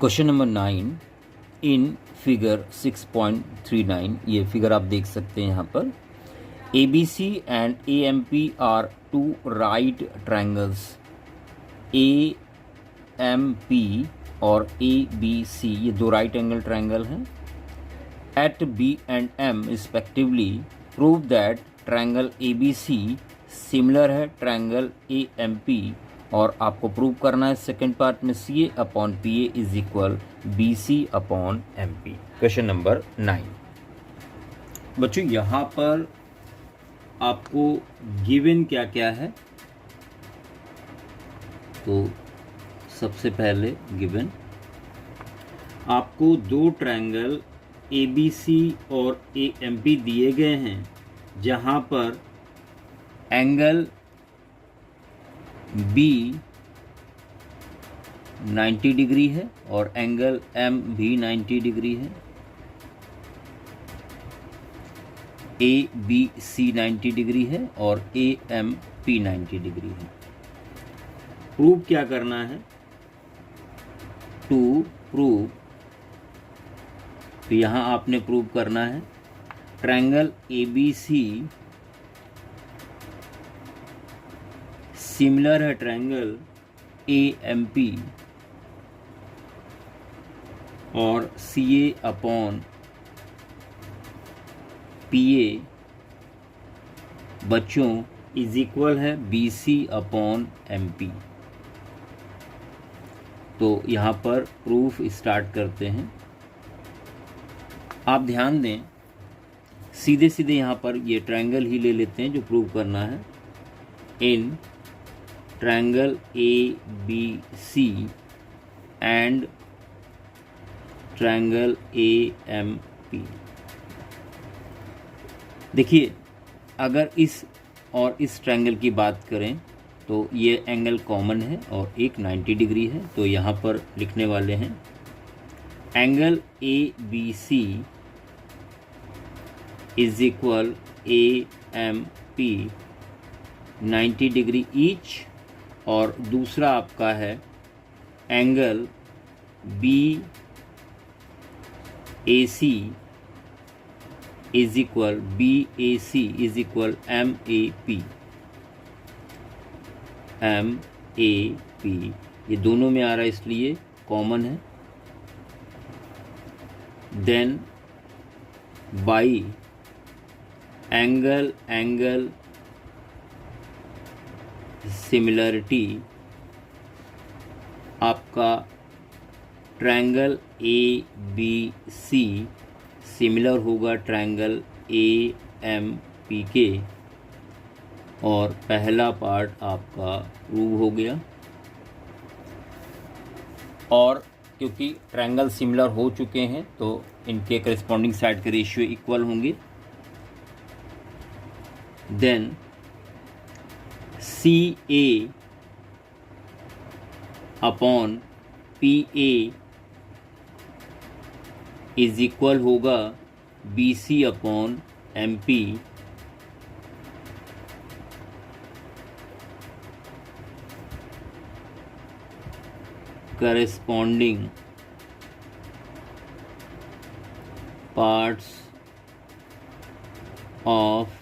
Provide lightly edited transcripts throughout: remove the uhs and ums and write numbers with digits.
Question number 9 in figure 6.39, ये figure आप देख सकते हैं यहाँ पर। ABC and AMP are two right triangles. AMP और ABC ये दो राइट एंगल ट्रायंगल हैं। At B and M respectively prove that triangle ABC similar है ट्रायंगल AMP, और आपको प्रूव करना है सेकेंड पार्ट में CA upon PA is equal BC upon MP। Question number 9 बच्चों, यहाँ पर आपको गिवन क्या क्या है। तो सबसे पहले गिवन आपको दो ट्रायंगल ABC और AMP दिए गए हैं, जहाँ पर एंगल B 90 डिग्री है और एंगल M भी 90 डिग्री है। ABC 90 डिग्री है और AMP 90 डिग्री है। प्रूव क्या करना है? टू प्रूव, तो यहाँ आपने प्रूव करना है ट्रायंगल ABC सिमिलर है ट्रायंगल AMP और CA अपॉन PA बच्चों इज इक्वल है BC अपॉन MP। तो यहाँ पर प्रूफ स्टार्ट करते हैं। आप ध्यान दें, सीधे सीधे यहाँ पर ये ट्रायंगल ही ले लेते हैं जो प्रूव करना है। In triangle ABC and triangle AMP। देखिए, अगर इस और इस ट्रायंगल की बात करें तो ये एंगल कॉमन है और एक 90 डिग्री है। तो यहाँ पर लिखने वाले हैं angle ABC is equal AMP 90 degree each, और दूसरा आपका है angle BAC is equal BAC is equal MAP। ये दोनों में आ रहा है इसलिए कॉमन है। देन बाई एंगल सिमिलरिटी आपका ट्रायंगल ABC सिमिलर होगा ट्रायंगल AMP के, और पहला पार्ट आपका प्रूव हो गया। और क्योंकि ट्रायंगल सिमिलर हो चुके हैं तो इनके करस्पॉन्डिंग साइड के रेशियो इक्वल होंगे। Then CA upon PA is equal होगा BC upon MP। Corresponding parts of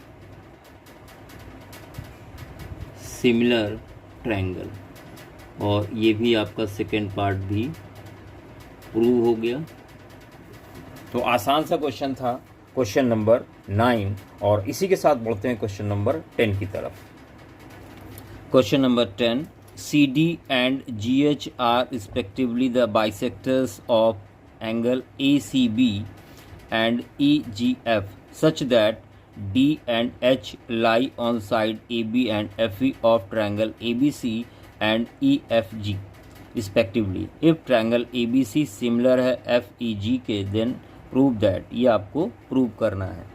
similar triangle, और ये भी आपका सेकेंड पार्ट भी प्रूव हो गया। तो आसान सा क्वेश्चन था क्वेश्चन नंबर 9, और इसी के साथ बढ़ते हैं क्वेश्चन नंबर 10 की तरफ। Question number 10, CD and GH are respectively the bisectors of angle ACB and EGF such that D and H lie on side AB and FE of triangle ABC and EFG respectively. If triangle ABC similar है FEG के, then prove that। ये आपको prove करना है।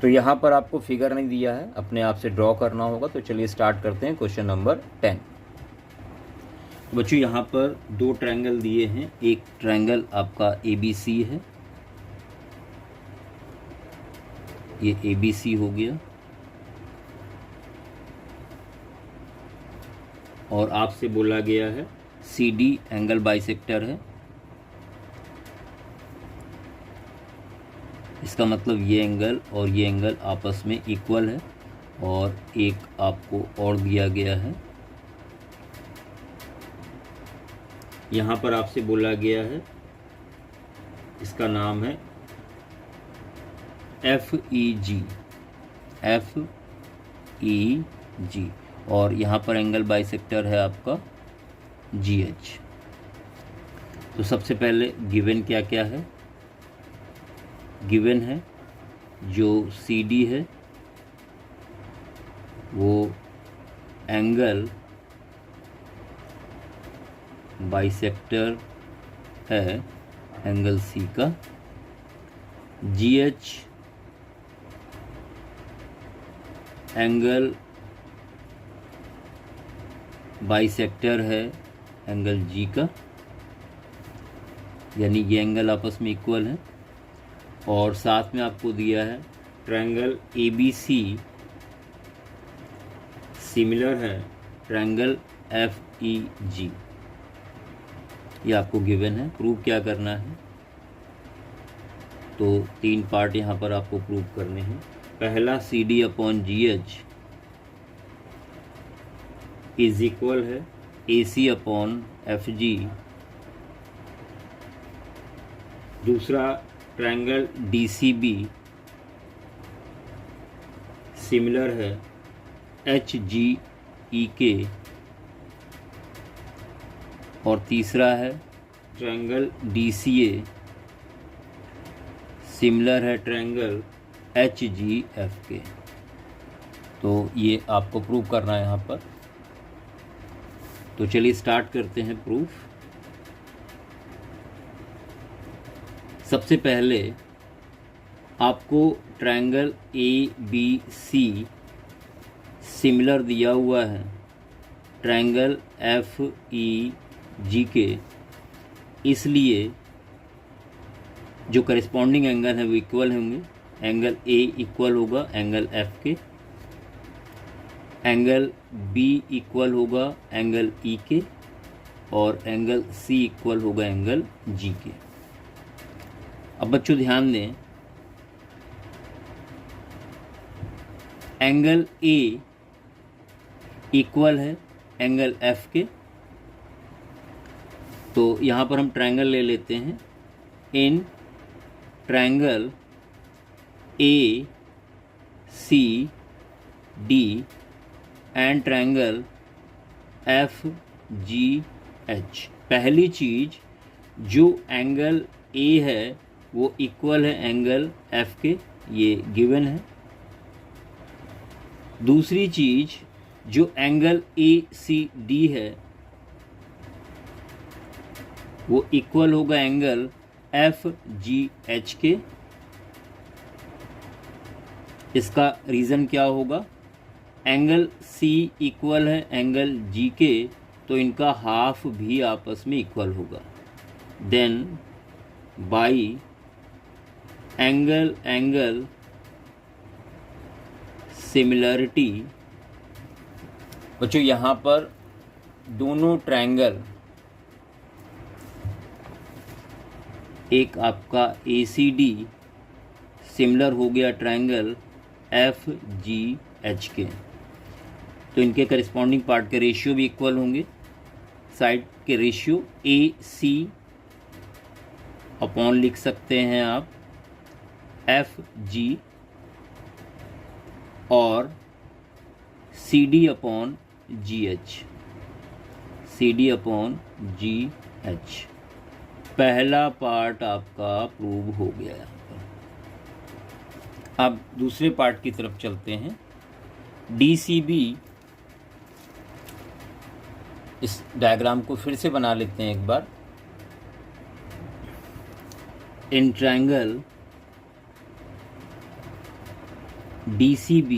तो यहाँ पर आपको फिगर नहीं दिया है, अपने आप से ड्रॉ करना होगा। तो चलिए स्टार्ट करते हैं क्वेश्चन नंबर 10। बच्चों, यहाँ पर दो ट्रायंगल दिए हैं। एक ट्रायंगल आपका ABC है, ये ABC हो गया, और आपसे बोला गया है सी डी एंगल बाइसेक्टर है। इसका मतलब ये एंगल और ये एंगल आपस में इक्वल है। और एक आपको और दिया गया है, यहाँ पर आपसे बोला गया है, इसका नाम है FEG, FEG, और यहाँ पर एंगल बाइसेक्टर है आपका GH। तो सबसे पहले गिवन क्या क्या है? गिवन है जो CD है वो एंगल बाइसेक्टर है एंगल C का। GH एंगल बाइसेक्टर है एंगल G का, यानी ये एंगल आपस में इक्वल है। और साथ में आपको दिया है ट्रायंगल ABC सिमिलर है ट्रायंगल FEG। ये आपको गिवन है। प्रूव क्या करना है? तो 3 पार्ट यहाँ पर आपको प्रूव करने हैं। पहला CD upon GH is equal है AC अपॉन FG। दूसरा ट्रायंगल DCB सिमिलर है HGEK। और तीसरा है ट्रायंगल DCA सिमिलर है ट्रायंगल HGFK। तो ये आपको प्रूव करना है यहाँ पर। तो चलिए स्टार्ट करते हैं प्रूफ। सबसे पहले आपको ट्रायंगल ABC सिमिलर दिया हुआ है ट्रायंगल FEG के, इसलिए जो करिस्पॉन्डिंग एंगल है वो इक्वल होंगे। एंगल A इक्वल होगा एंगल F के, एंगल B इक्वल होगा एंगल E के, और एंगल C इक्वल होगा एंगल G के। अब बच्चों ध्यान दें, एंगल A इक्वल है एंगल F के। तो यहाँ पर हम ट्रायंगल ले लेते हैं। In triangle ACD and triangle FGH, पहली चीज जो एंगल A है वो इक्वल है एंगल F के, ये गिवन है। दूसरी चीज जो एंगल ACD है वो इक्वल होगा एंगल FGH के। इसका रीज़न क्या होगा? एंगल C इक्वल है एंगल G के, तो इनका हाफ भी आपस में इक्वल होगा। देन बाई एंगल सिमिलरिटी, बच्चों यहाँ पर दोनों ट्रायंगल, एक आपका ACD सिमिलर हो गया ट्रायंगल FGH के, तो इनके करिस्पॉन्डिंग पार्ट के रेशियो भी इक्वल होंगे। साइड के रेशियो AC अपॉन लिख सकते हैं आप FG, और CD upon GH, CD upon GH। पहला पार्ट आपका प्रूव हो गया। अब दूसरे पार्ट की तरफ चलते हैं। DCB, इस डायग्राम को फिर से बना लेते हैं एक बार। In triangle DCB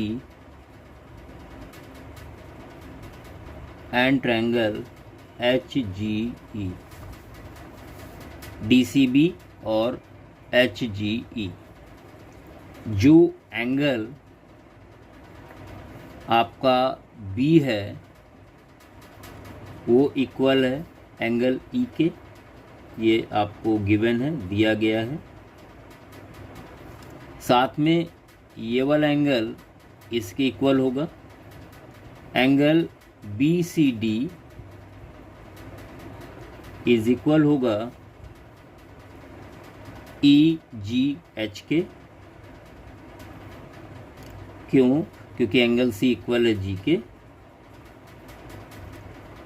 and triangle HGE, DCB और HGE, जो एंगल आपका B है वो इक्वल है एंगल ई के, ये आपको गिवन है, दिया गया है। साथ में ये वाला एंगल इसके इक्वल होगा। Angle B C D is equal होगा ई जी एच के। क्यों? क्योंकि एंगल सी इक्वल है जी के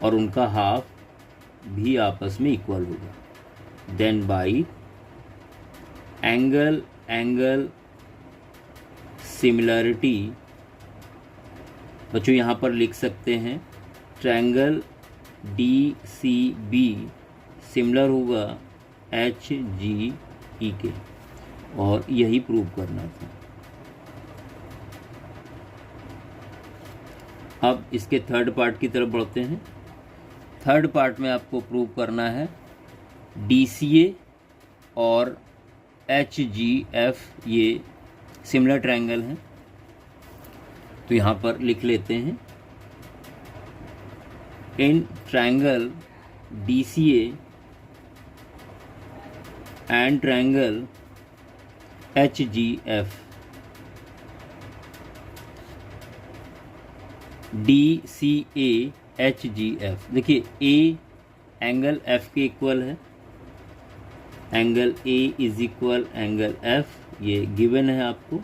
और उनका हाफ भी आपस में इक्वल होगा। Then by angle angle similarity, बच्चों यहाँ पर लिख सकते हैं triangle D C B similar होगा एच जी ई के, और यही प्रूव करना था। अब इसके थर्ड पार्ट की तरफ बढ़ते हैं। थर्ड पार्ट में आपको प्रूव करना है DCA और HGF ये सिमिलर ट्रायंगल हैं। तो यहाँ पर लिख लेते हैं, in triangle DCA and triangle HGF, DCA HGF, देखिए A एंगल F के इक्वल है, angle A is equal angle F, ये गिवन है आपको।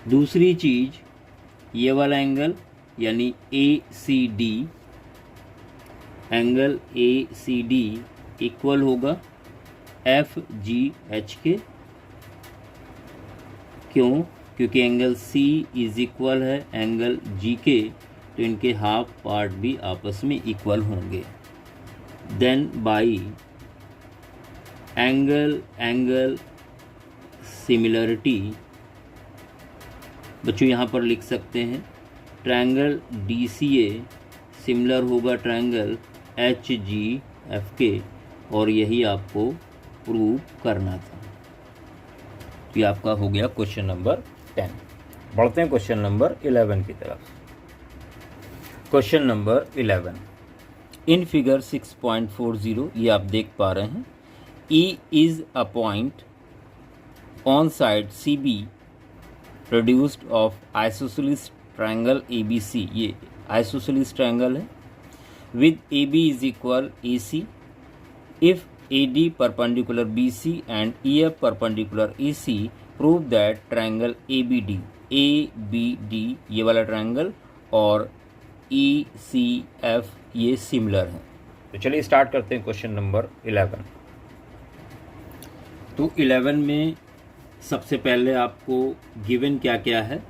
दूसरी चीज, ये वाला एंगल यानी ACD, एंगल ACD इक्वल होगा FGH के। क्यों? क्योंकि एंगल C इज इक्वल है एंगल G के, तो इनके हाफ पार्ट भी आपस में इक्वल होंगे। Then by angle angle similarity, बच्चों यहाँ पर लिख सकते हैं ट्रायंगल DCA सिमिलर होगा ट्रायंगल HGF के, और यही आपको प्रूव करना था। तो ये आपका हो गया क्वेश्चन नंबर 10। बढ़ते हैं क्वेश्चन नंबर 11 की तरफ। क्वेश्चन नंबर 11, इन फिगर 6.40 ये आप देख पा रहे हैं, E is a point on side CB produced of isosceles triangle ABC, ये आइसोसेलेस ट्रायंगल है, with AB is equal AC if AD perpendicular BC and EF perpendicular AC, prove that triangle ABD ये वाला triangle और ECF ये similar है। तो चलिए start करते हैं क्वेश्चन नंबर 11। तो 11 में सबसे पहले आपको गिवन क्या क्या है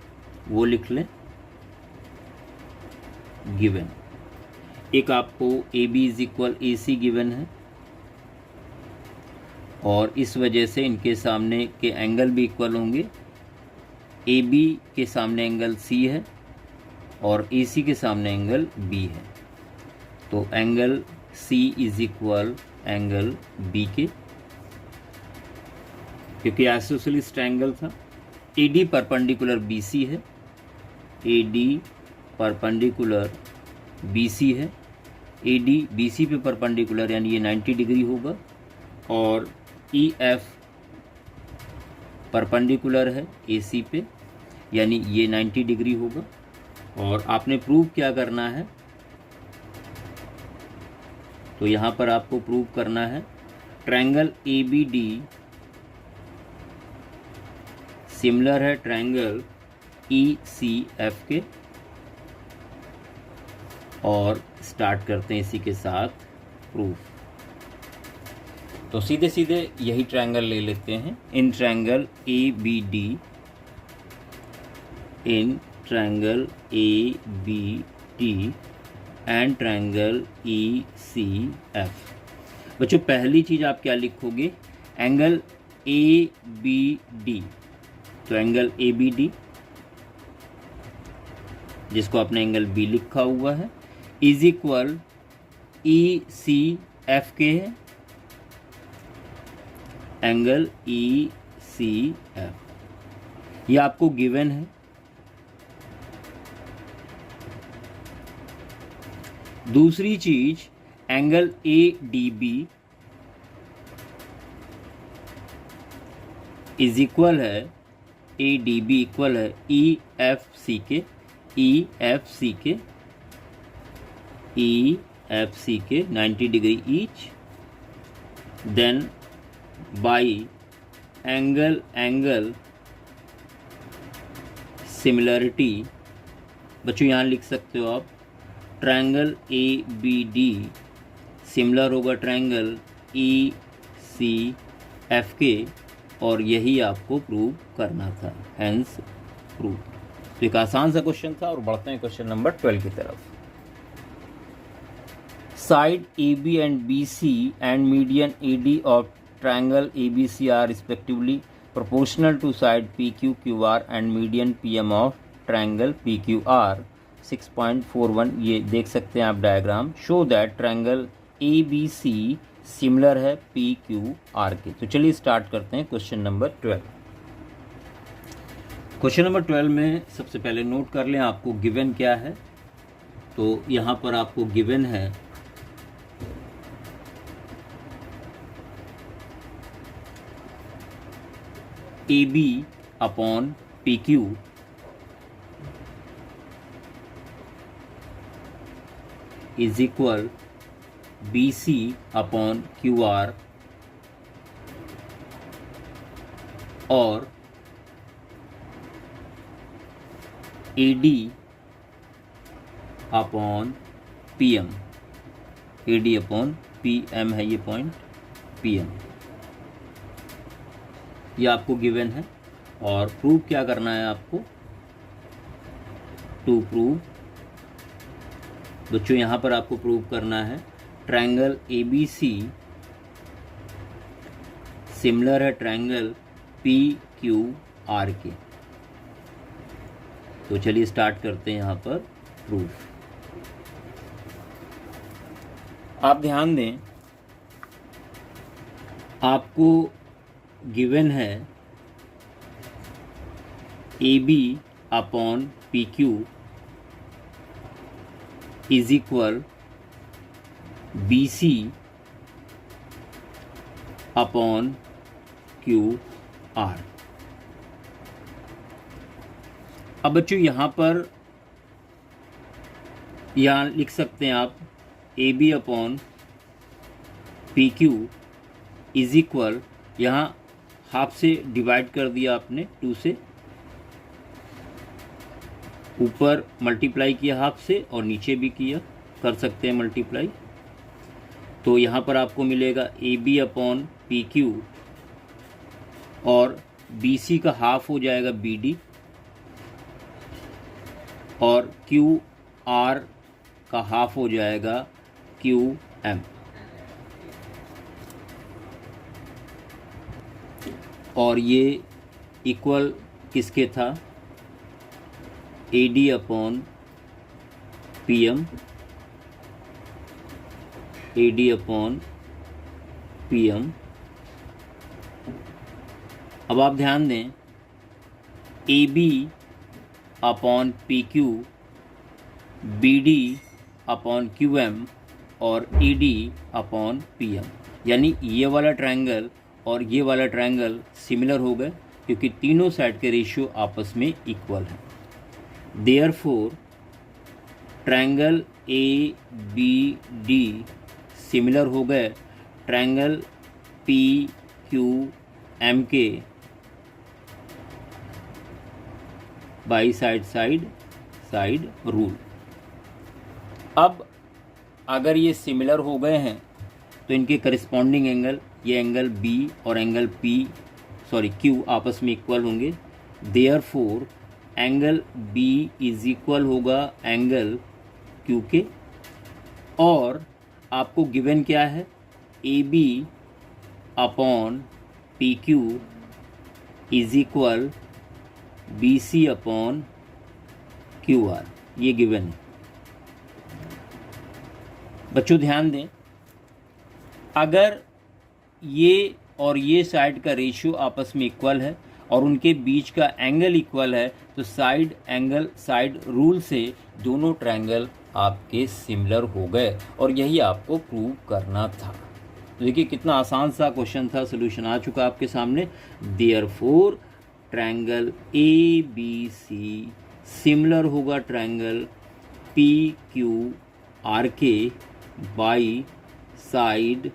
वो लिख लें। गिवन एक आपको AB is equal AC given है, और इस वजह से इनके सामने के एंगल भी इक्वल होंगे। AB के सामने एंगल C है और AC के सामने एंगल B है, तो angle C is equal angle B के, क्योंकि आइसोसेलेस ट्रायंगल था। AD परपेंडिकुलर BC है, AD परपेंडिकुलर BC है, AD BC पे परपेंडिकुलर यानी ये 90 डिग्री होगा, और EF परपेंडिकुलर है AC पे यानी ये 90 डिग्री होगा। और आपने प्रूव क्या करना है, तो यहाँ पर आपको प्रूव करना है ट्रायंगल ABD सिमिलर है ट्रायंगल ECF के, और स्टार्ट करते हैं इसी के साथ प्रूफ। तो सीधे सीधे यही ट्रायंगल ले लेते हैं। In triangle ABD, in triangle ABD and triangle ECF। बच्चों पहली चीज आप क्या लिखोगे, एंगल ABD, तो एंगल ABD जिसको आपने एंगल B लिखा हुआ है इज इक्वल ECF के है, एंगल ECF ये आपको गिवन है। दूसरी चीज angle A D B is equal है, ए डी बी इक्वल है ई एफ सी के, ई एफ सी के, ई एफ सी के 90 degree each, then by angle similarity, बच्चों यहाँ लिख सकते हो आप triangle A B D similar होगा ट्रायंगल ई सी एफ के, और यही आपको प्रूव करना था, हेंस प्रूव। तो एक आसान सा क्वेश्चन था, और बढ़ते हैं क्वेश्चन नंबर 12 की तरफ। Side A B and B C and median A D of triangle A B C are respectively proportional to side P Q Q R and median P M of triangle P Q R 6.41। ये देख सकते हैं आप diagram. Show that triangle A B C similar है P Q R के। तो चलिए start करते हैं क्वेश्चन नंबर 12। क्वेश्चन नंबर 12 में सबसे पहले नोट कर लें आपको गिवन क्या है। तो यहाँ पर आपको गिवन है A B upon P Q is equal B C upon Q R, और A D upon P M, A D upon P M है ये पॉइंट, पी एम, ये आपको गिवन है। और प्रूव क्या करना है आपको, टू प्रूव, बच्चों यहाँ पर आपको प्रूव करना है triangle A B C similar है ट्रायंगल पी क्यू आर के। तो चलिए स्टार्ट करते हैं यहाँ पर प्रूफ। आप ध्यान दें, आपको गिवन है A B upon P Q is equal B C upon Q R. अब बच्चों यहाँ पर यहाँ लिख सकते हैं आप A B upon P Q is equal, यहाँ हाफ से डिवाइड कर दिया आपने, 2 से ऊपर मल्टीप्लाई किया हाफ से, और नीचे भी किया, कर सकते हैं मल्टीप्लाई। तो यहाँ पर आपको मिलेगा A B upon P Q, और बी सी का हाफ हो जाएगा बी डी, और क्यू आर का हाफ हो जाएगा क्यू एम। और ये इक्वल किसके था, A D upon P M, A D upon P M. अब आप ध्यान दें, A B upon P Q, B D upon Q M, और E D upon P M, यानी ये वाला ट्रायंगल और ये वाला ट्रायंगल सिमिलर हो गए, क्योंकि तीनों साइड के रेशियो आपस में इक्वल है। Therefore triangle A B D similar हो गए ट्रायंगल पी क्यू एम के बाई साइड रूल। अब अगर ये सिमिलर हो गए हैं तो इनके करस्पॉन्डिंग एंगल, ये एंगल बी और एंगल क्यू आपस में इक्वल होंगे। Therefore angle B is equal होगा एंगल क्यू के, और आपको गिवन क्या है, A B upon P Q is equal B C upon Q R, ये गिवन है। बच्चों ध्यान दें, अगर ये और ये साइड का रेशियो आपस में इक्वल है और उनके बीच का एंगल इक्वल है, तो साइड रूल से दोनों ट्रायंगल आपके सिमिलर हो गए और यही आपको प्रूव करना था। तो देखिए कितना आसान सा क्वेश्चन था, सोल्यूशन आ चुका आपके सामने। Therefore triangle A B C similar होगा ट्रायंगल पी क्यू आर के by side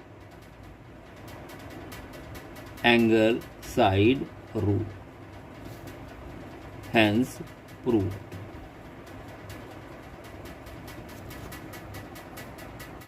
angle side rule, hence prove.